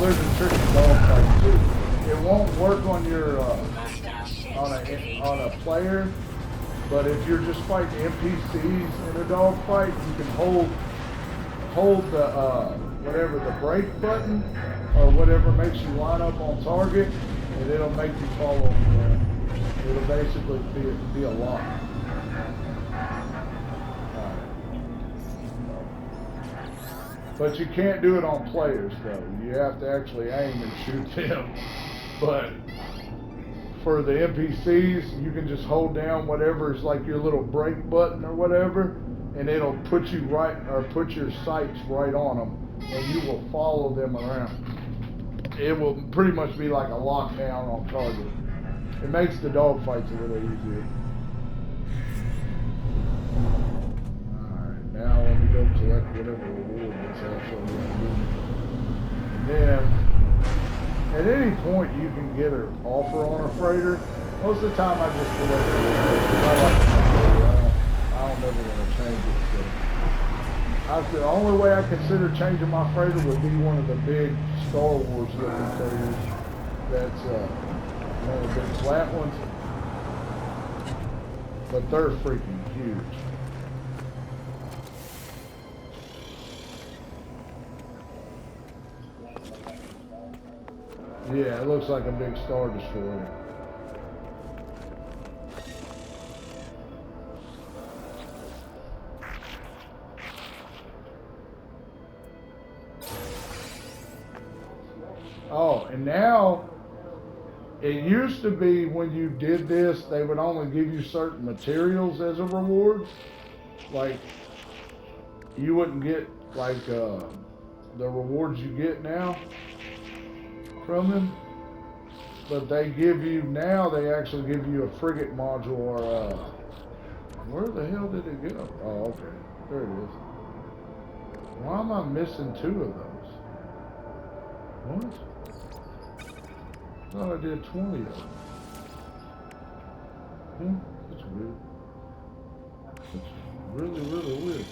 there's a trick in dogfight too. It won't work on your on a player, but if you're just fighting NPCs in a dogfight, you can hold the whatever the brake button or whatever makes you line up on target, and it'll make you follow them. It'll basically be a lock. But you can't do it on players though. You have to actually aim and shoot them. But for the NPCs, you can just hold down whatever is like your little brake button or whatever, and it'll put you right, or put your sights right on them, and you will follow them around. It will pretty much be like a lockdown on target. It makes the dogfights a little easier. Alright, now let me go collect whatever reward that's actually going to give me. And then, at any point you can get an offer on a freighter. Most of the time I just collect it. I like the I don't never want to change it. So the only way I consider changing my freighter would be one of the big Star Wars looking freighters. That's one of the big flat ones. But they're freaking huge. Yeah, it looks like a big Star Destroyer. Oh, and now, it used to be when you did this, they would only give you certain materials as a reward. Like, you wouldn't get, like, the rewards you get now from them, but they give you now. They actually give you a frigate module, or where the hell did it go? Oh, okay, there it is. Why am I missing 2 of those? What? I thought I did 20 of them. That's weird. That's really, really weird.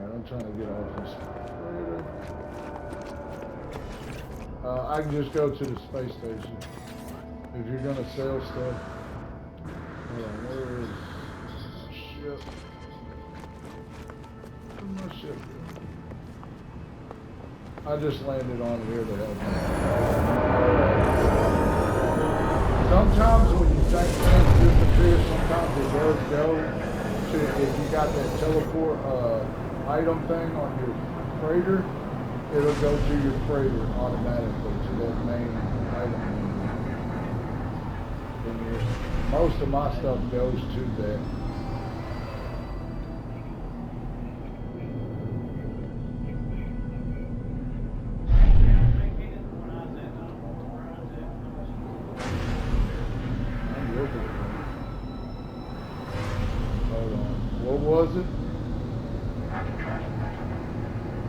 I'm trying to get off this freighter. I can just go to the space station. If you're going to sell stuff. Hold on, where is ship? Where's my ship? I just landed on here to help me. Sometimes when you think things disappear, sometimes it does go to, if you got that teleport, item thing on your freighter, it'll go to your freighter automatically to that main item. And most of my stuff goes to that. Hold on. What was it?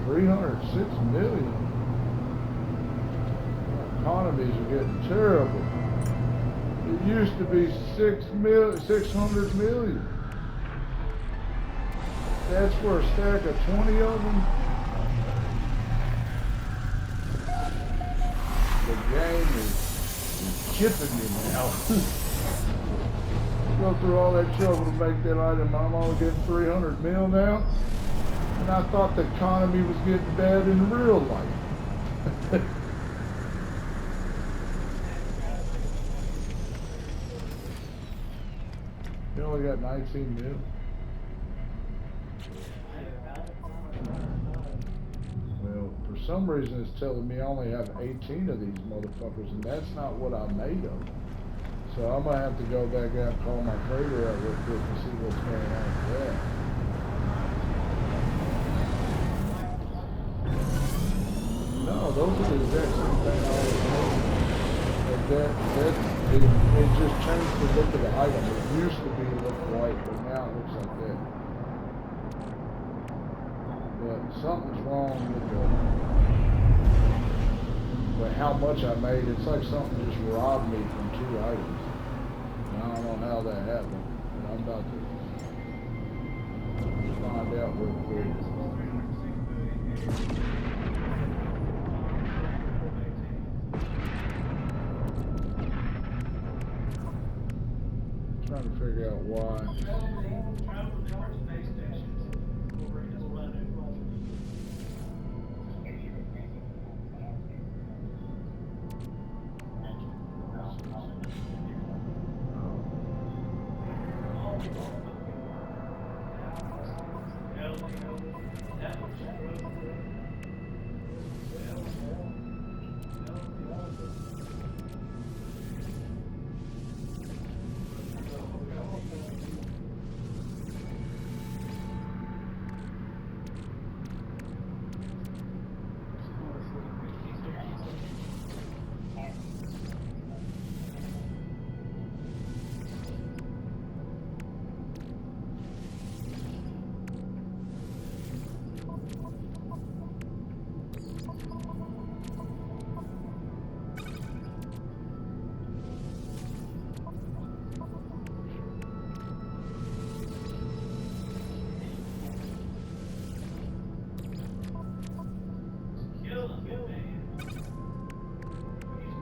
306 million. Economies are getting terrible. It used to be 600 million. That's for a stack of 20 of them. The game is chipping me now. Go through all that trouble to make that item. I'm only getting 300 mil now. And I thought the economy was getting bad in real life. You only got 19 mil. Well, for some reason it's telling me I only have 18 of these motherfuckers, and that's not what I made of. So I'm gonna have to go back out and call my freighter out real quick and see what's going on with that. No, those are the exact same thing I always made. It just changed the look of the item. It used to be look white, but now it looks like that. But something's wrong with how much I made. It's like something just robbed me from 2 items. And I don't know how that happened, but I'm about to find out out real quick. Trying to figure out why.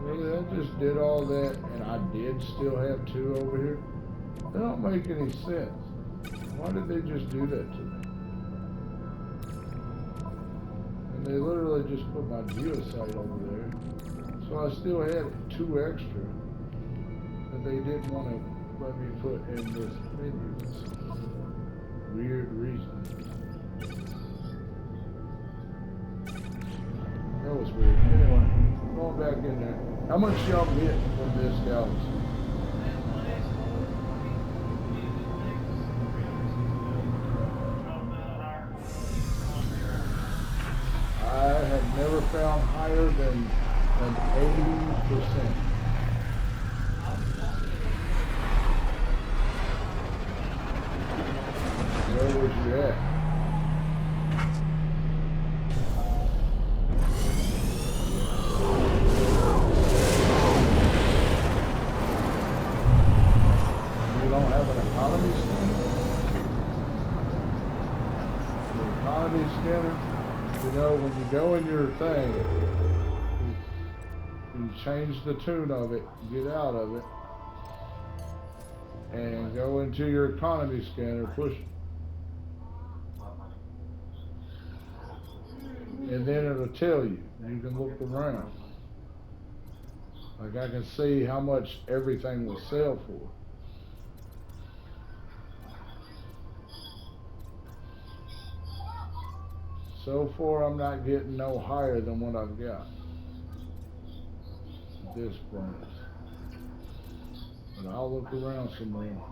Really, I just did all that and I did still have 2 over here? That don't make any sense. Why did they just do that to me? And they literally just put my geosite over there. So I still had 2 extra that they didn't want to let me put in this menu for some weird reason. That was weird. Anyway, going back in there. How much y'all get from this galaxy? I have never found higher than an 80%. Where was you at? You don't have an economy scanner? The economy scanner? You know, when you go in your thing, you change the tune of it, get out of it, and go into your economy scanner, push, and then it'll tell you. You can look around. Like I can see how much everything will sell for. So far, I'm not getting no higher than what I've got. This branch. But I'll look around some more.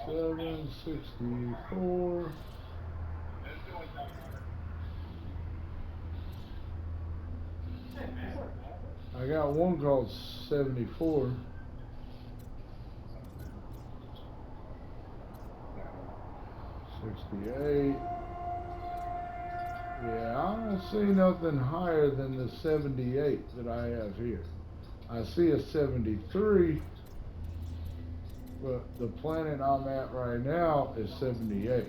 57, 64. I got one called 74. 68. Yeah, I don't see nothing higher than the 78 that I have here. I see a 73, but the planet I'm at right now is 78.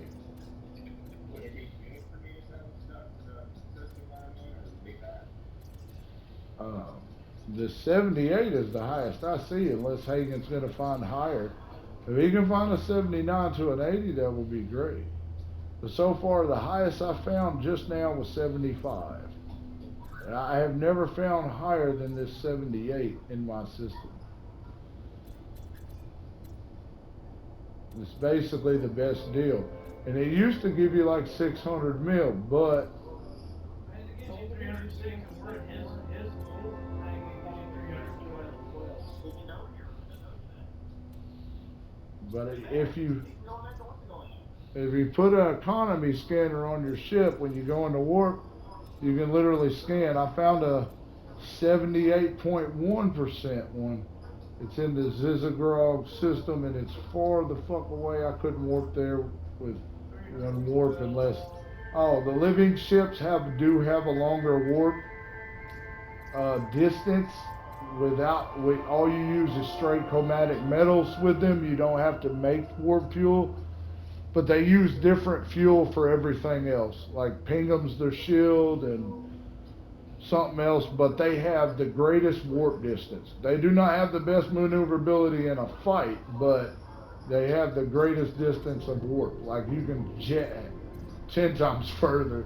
The 78 is the highest I see, unless Hagen's going to find higher. If he can find a 79 to an 80, that would be great. But so far, the highest I found just now was 75. And I have never found higher than this 78 in my system. It's basically the best deal. And it used to give you like 600 mil, but if you put an economy scanner on your ship when you go into warp, you can literally scan. I found a 78.1% one. It's in the Zizzagrog system, and it's far the fuck away. I couldn't warp there with one warp unless... Oh, the living ships do have a longer warp distance all you use is straight chromatic metals with them. You don't have to make warp fuel, but they use different fuel for everything else. Like Pingham's their shield and something else, but they have the greatest warp distance. They do not have the best maneuverability in a fight, but they have the greatest distance of warp. Like you can jet 10 times further,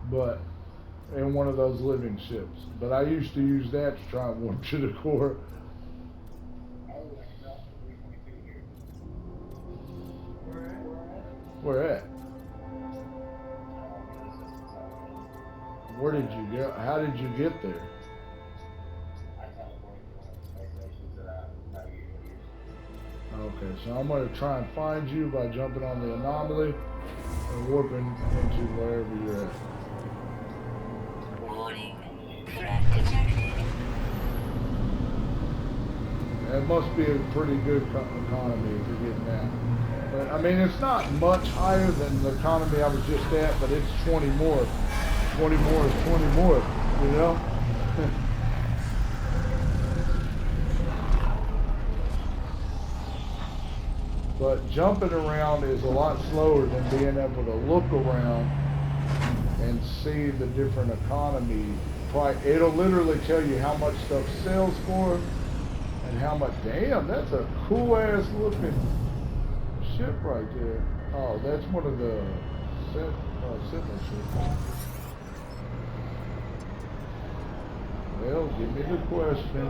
but in one of those living ships. But I used to use that to try and warp to the core. Where at? Where did you get? How did you get there? Okay, so I'm going to try and find you by jumping on the anomaly and warping into wherever you're at. Warning. Threat detected. That must be a pretty good economy if you're getting that. But I mean, it's not much higher than the economy I was just at, but it's 20 more. 20 more is 20 more, you know? But jumping around is a lot slower than being able to look around and see the different economy. It'll literally tell you how much stuff sells for and how much. Damn, that's a cool ass looking ship right there. Oh, that's one of the Sentinel ships. Well, give me the question.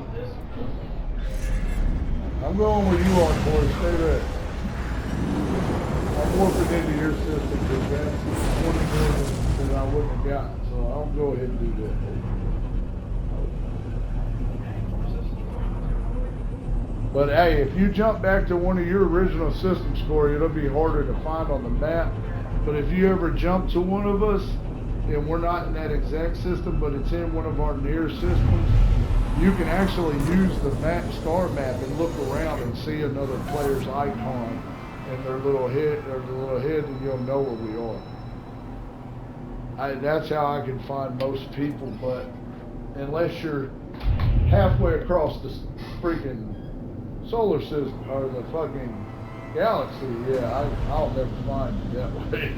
I'm going where you are, Corey. Stay there. I'm warping into your system because that's 20 more than I wouldn't have gotten. So I'll go ahead and do that. But hey, if you jump back to one of your original systems, Corey, it'll be harder to find on the map. But if you ever jump to one of us, and we're not in that exact system, but it's in one of our near systems, you can actually use the star map and look around and see another player's icon and their little head, and you'll know where we are. That's how I can find most people, but unless you're halfway across the freaking solar system or the fucking galaxy, yeah, I'll never find you that way.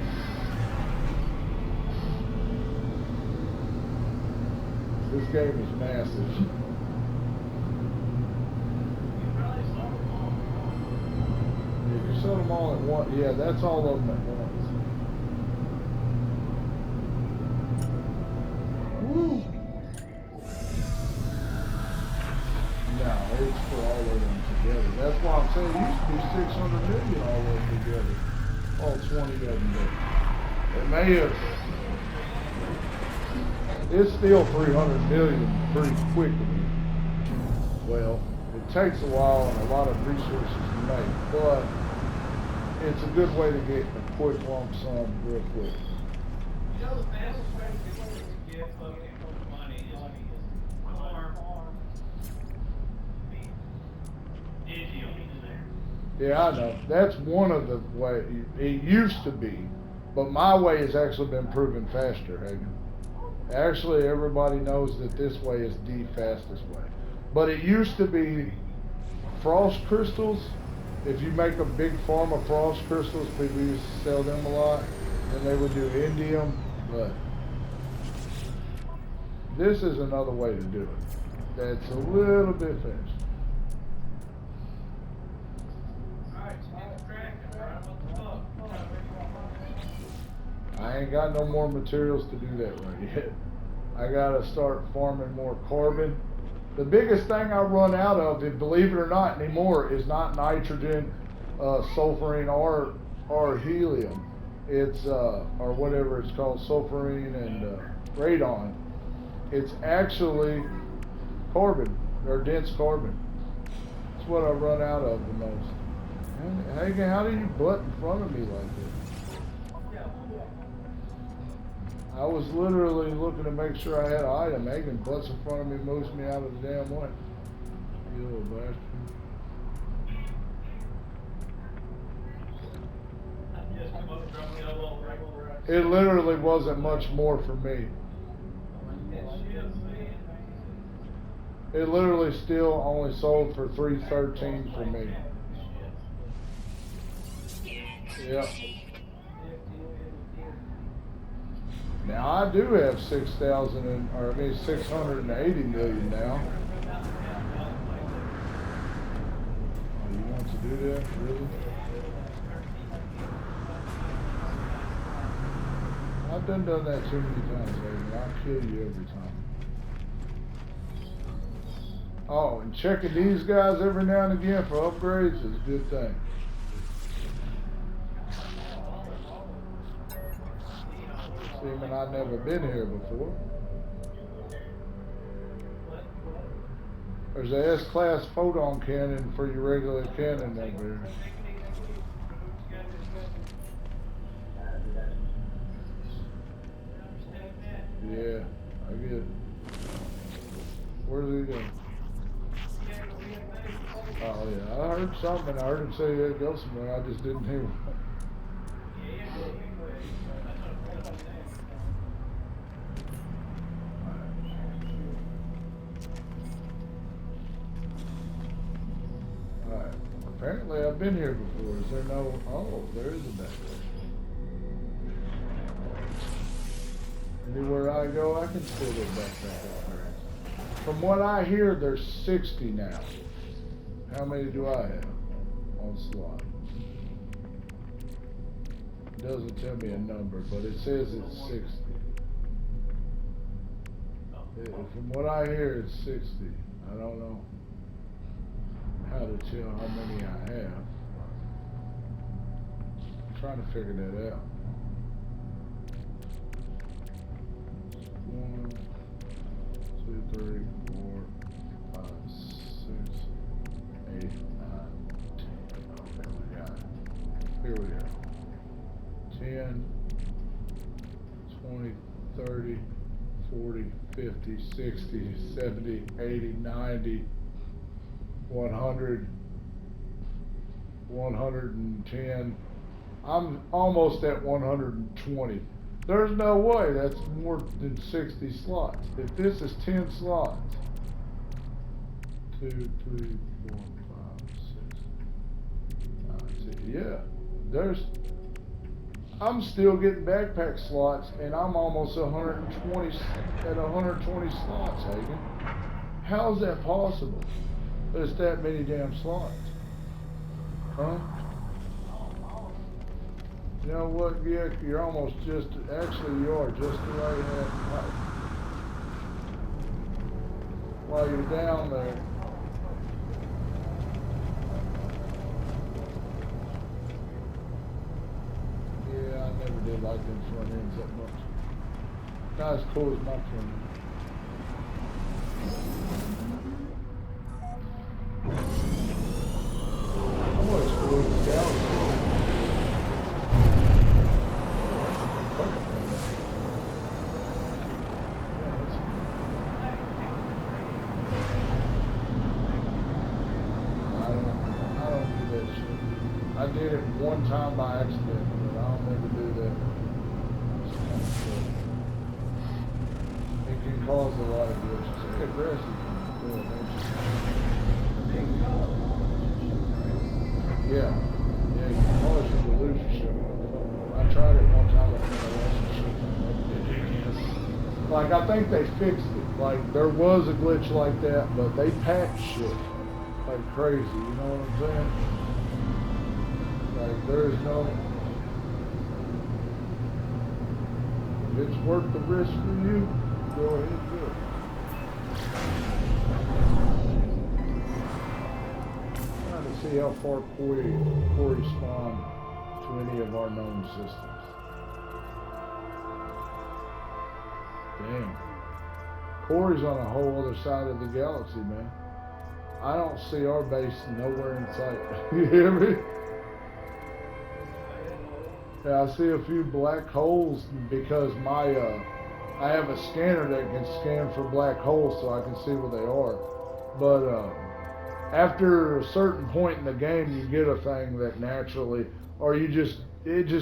This game is massive. If you set them all at once, yeah, that's all of them at once. Woo! No, it's for all of them together. That's why I'm saying it used to be 600 million all of them together. All 20 of them. It may have. It's still 300 million pretty quickly. Well, it takes a while and a lot of resources to make, but it's a good way to get a quick lump sum real quick. You know, the fastest way to get money is farm. Digital there. Yeah, I know. That's one of the ways. It used to be, but my way has actually been proven faster, Hagen. Actually, everybody knows that this way is the fastest way. But it used to be frost crystals. If you make a big farm of frost crystals, people used to sell them a lot. And they would do indium, but this is another way to do it. That's a little bit faster. I ain't got no more materials to do that right yet. I gotta start farming more carbon. The biggest thing I run out of, and believe it or not anymore, is not nitrogen, sulfurine, or helium. It's or whatever it's called, sulfurine and radon. It's actually carbon, or dense carbon. That's what I run out of the most. Hagen, how do you butt in front of me like this? I was literally looking to make sure I had an item. Hagen butts in front of me, moves me out of the damn way. You little bastard. It literally wasn't much more for me. It literally still only sold for 313 for me. Yep. Now I do have 680 million now. Oh, you want to do that? Really? I've done that too many times, baby. I'll kill you every time. Oh, and checking these guys every now and again for upgrades is a good thing. Seeming I've never been here before. There's a S-class photon cannon for your regular cannon over there. Yeah, I get it. Where's he going? Oh yeah, I heard something. I heard him say he'd go somewhere. I just didn't hear. Alright. Apparently I've been here before. Is there no... Oh, there is a backpack. Anywhere I go, I can still get backpack up there. From what I hear, there's 60 now. How many do I have on slot? It doesn't tell me a number, but it says it's 60. From what I hear, it's 60. I don't know how to tell how many I have. I'm trying to figure that out. 1, 2, 3, 4, 5, 6, 8, 9, 10. Oh, there we got it. Here we go. 10, 20, 30, 40, 50, 60, 70, 80, 90, 100, 110. I'm almost at 120. There's no way that's more than 60 slots. If this is 10 slots, 2, 3, 4, 5, 6, 9, 10. Yeah, I'm still getting backpack slots, and I'm almost 120 at 120 slots, Hagen. How is that possible? There's that many damn slots, huh? You know what, yeah, you're almost just, actually you are just the right hand height. While you're down there. Yeah, I never did like them front ends that much. Not as cool as my front end. I'm gonna explore the galaxy. I did it one time by accident, but I'll never do that. It can cause a lot of glitches. It's aggressive. Yeah, you can cause you to lose your ship. I tried it one time and I lost the ship. Like, I think they fixed it. Like, there was a glitch like that, but they patched shit like crazy, you know what I'm saying? Like, there's no, if it's worth the risk for you, go ahead and do it. Trying to see how far Corey spawned to any of our known systems. Damn. Corey's on a whole other side of the galaxy, man. I don't see our base nowhere in sight. You hear me? Yeah, I see a few black holes because I have a scanner that can scan for black holes so I can see where they are. But after a certain point in the game, you get a thing that naturally, or it just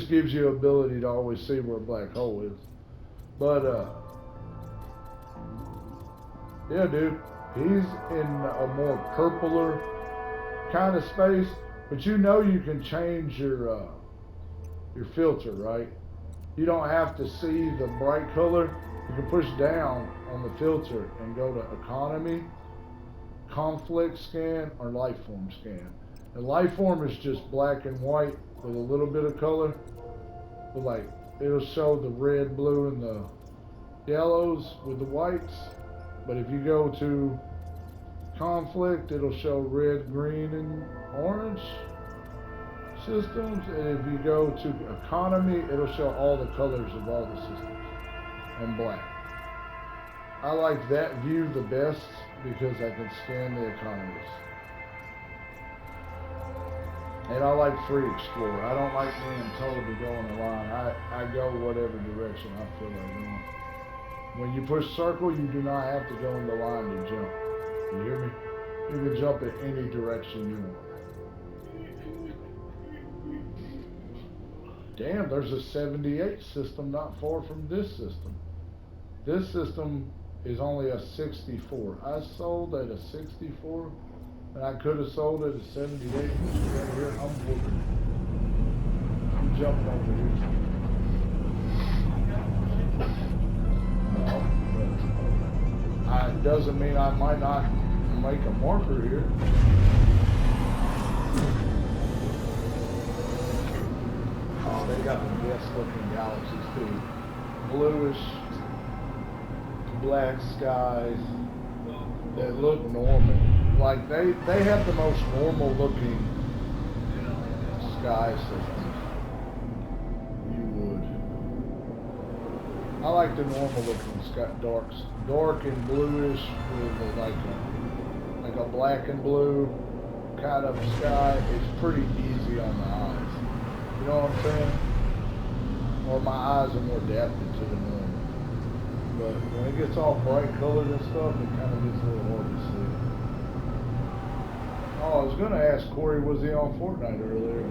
gives you ability to always see where a black hole is. But yeah, dude, He's in a more purpler kind of space, but you know you can change your filter, right? You don't have to see the bright color. You can push down on the filter and go to economy, conflict scan, or lifeform scan. And lifeform is just black and white with a little bit of color. But like it'll show the red, blue, and the yellows with the whites. But if you go to conflict, it'll show red, green, and orange systems. And if you go to economy, it'll show all the colors of all the systems and black. I like that view the best because I can scan the economies. And I like free explorer. I don't like being told to go in a line. I go whatever direction I feel like going. When you push circle, you do not have to go in the line to jump. You hear me? You can jump in any direction you want. Damn, there's a 78 system not far from this system. This system is only a 64. I sold at a 64, and I could have sold at a 78. Right here, I'm whooping. I'm jumping over here. No, it doesn't mean I might not make a marker here. Oh, they got the best looking galaxies too. Bluish, black skies that look normal. Like they have the most normal looking sky systems. You would. I like the normal looking sky, dark and bluish with like a black and blue kind of sky. It's pretty easy on the eyes. You know what I'm saying? Or my eyes are more adapted to the normal. But when it gets all bright colored and stuff, it kind of gets a little hard to see. Oh, I was going to ask Corey, was he on Fortnite earlier?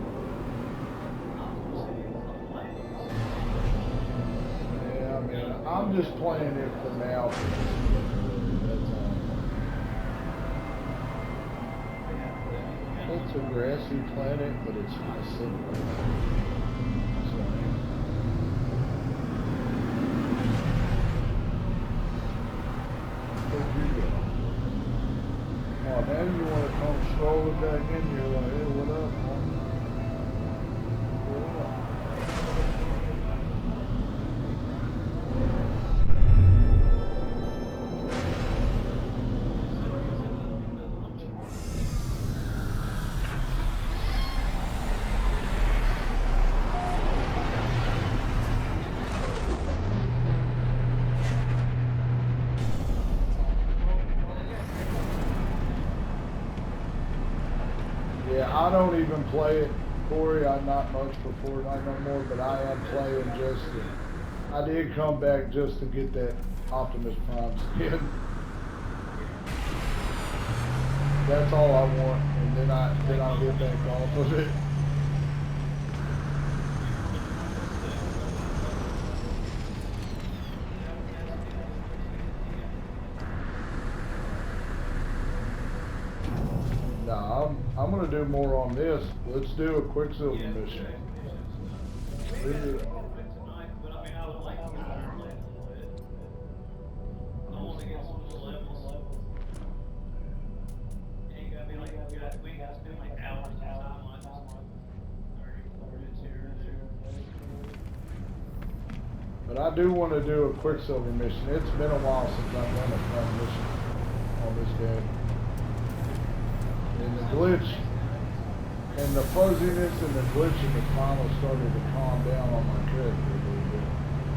Yeah, I mean, I'm just playing it for now. That's all. It's a grassy planet, but it's nice and oh, now you want to come strolling back in here like, hey, what up, man? What up? I don't even play it, Corey. I'm not much for Fortnite no more, but I am playing just to, I did come back just to get that Optimus Prime skin. That's all I want, and then I'll get back off of it. I'm gonna do more on this. Let's do a Quicksilver mission. But I do want to do a Quicksilver mission. It's been a while since I've done a fun mission on this game. And the glitch and the fuzziness and the glitch in the final started to calm down on my character a little bit.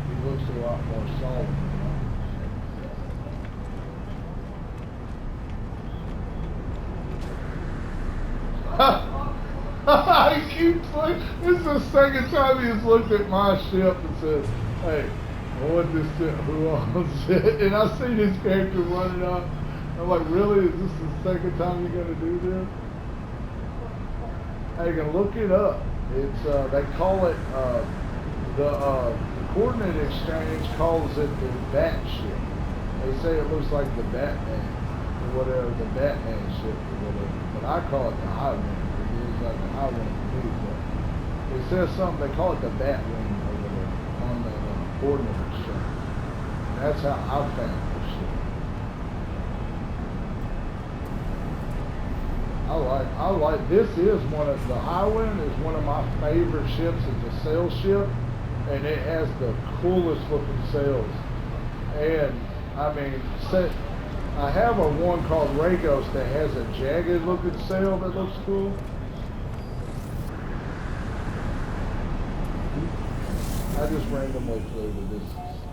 He looks a lot more solid now. I keep saying, this is the second time he's looked at my ship and said, hey, I want this ship, who owns it? And I see this character running up. I'm like, really? Is this the second time you're going to do this? Hey, you can look it up. It's, they call it, the Coordinate Exchange calls it the Bat ship. They say it looks like the Batman. whatever, the Batman ship or whatever. But I call it the Highwind. It is like the Highwind to me, but it says something, they call it the Batwing over there on the ordnance ship. And that's how I found this ship. I like, this is one of, the Highwind is one of my favorite ships. It's a sail ship, and it has the coolest looking sails. And, I mean, I have a one called Ragos that has a jagged looking sail that looks cool. I just randomly flew to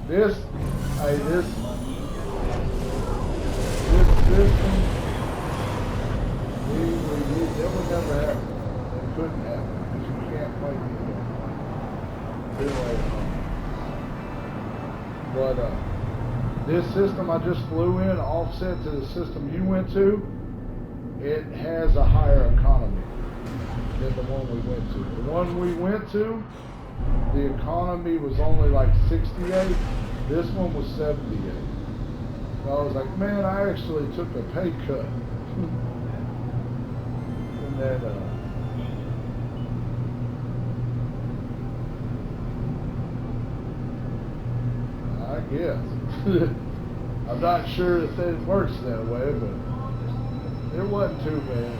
this system. That would never happen. It couldn't happen because you can't play video. But this system I just flew in, offset to the system you went to, it has a higher economy than the one we went to. The one we went to, the economy was only like 68. This one was 78. So I was like, man, I actually took a pay cut. And then, I guess. I'm not sure if it works that way, but it wasn't too bad.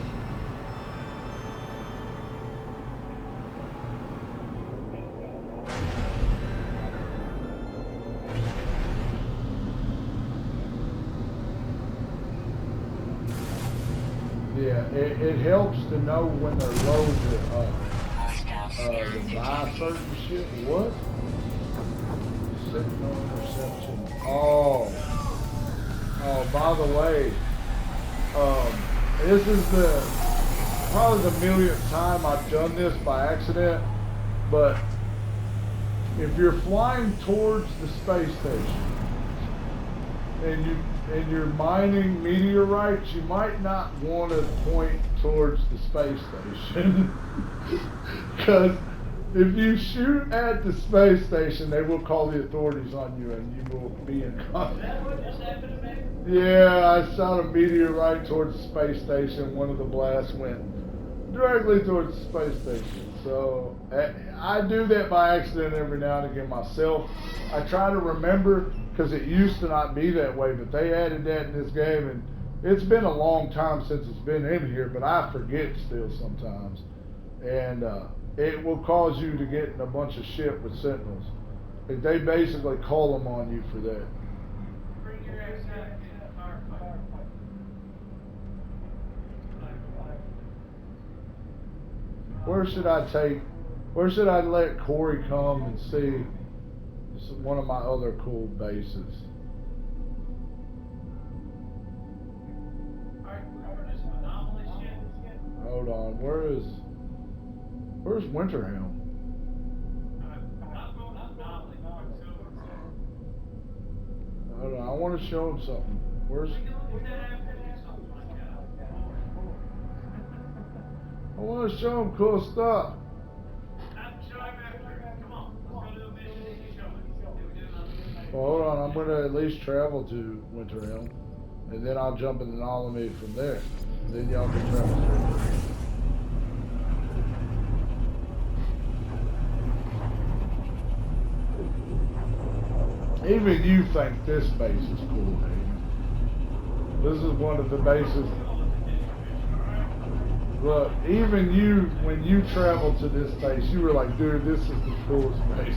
Yeah, it helps to know when they're low to buy certain shit. What? Signal interception. Oh, by the way, this is probably the millionth time I've done this by accident, but if you're flying towards the space station and you're mining meteorites, you might not want to point towards the space station. Because if you shoot at the space station, they will call the authorities on you and you will be in contact. Is that what just happened to me? Yeah, I shot a meteorite towards the space station. One of the blasts went directly towards the space station. So I do that by accident every now and again myself. I try to remember, because it used to not be that way, but they added that in this game, and it's been a long time since it's been in here, but I forget still sometimes. And it will cause you to get in a bunch of shit with sentinels. They basically call them on you for that. Bring your ass out and get a firefight. Where should I let Corey come and see one of my other cool bases? Alright, remember this anomaly shit? Hold on, where's Winterhelm? I'm going to anomaly. Hold on, I want to show him something. Where's? We can look at that after or something like that. I want to show him cool stuff. Show him after. Come on, let's go to a mission and you show him. Well, hold on, I'm going to at least travel to Winterhelm, and then I'll jump in the Anomaly from there. Then y'all can travel through. Even you think this base is cool, Hayden. This is one of the bases. Look, even you, when you traveled to this base, you were like, dude, this is the coolest base.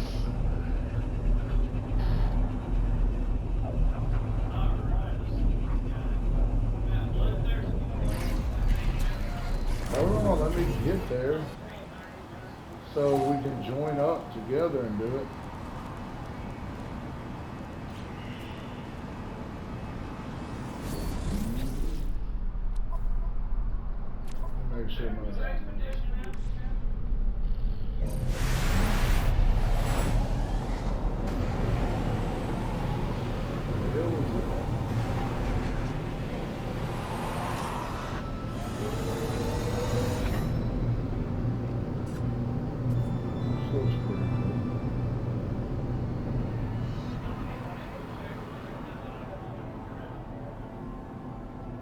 Hold on, let me get there so we can join up together and do it. Make sure my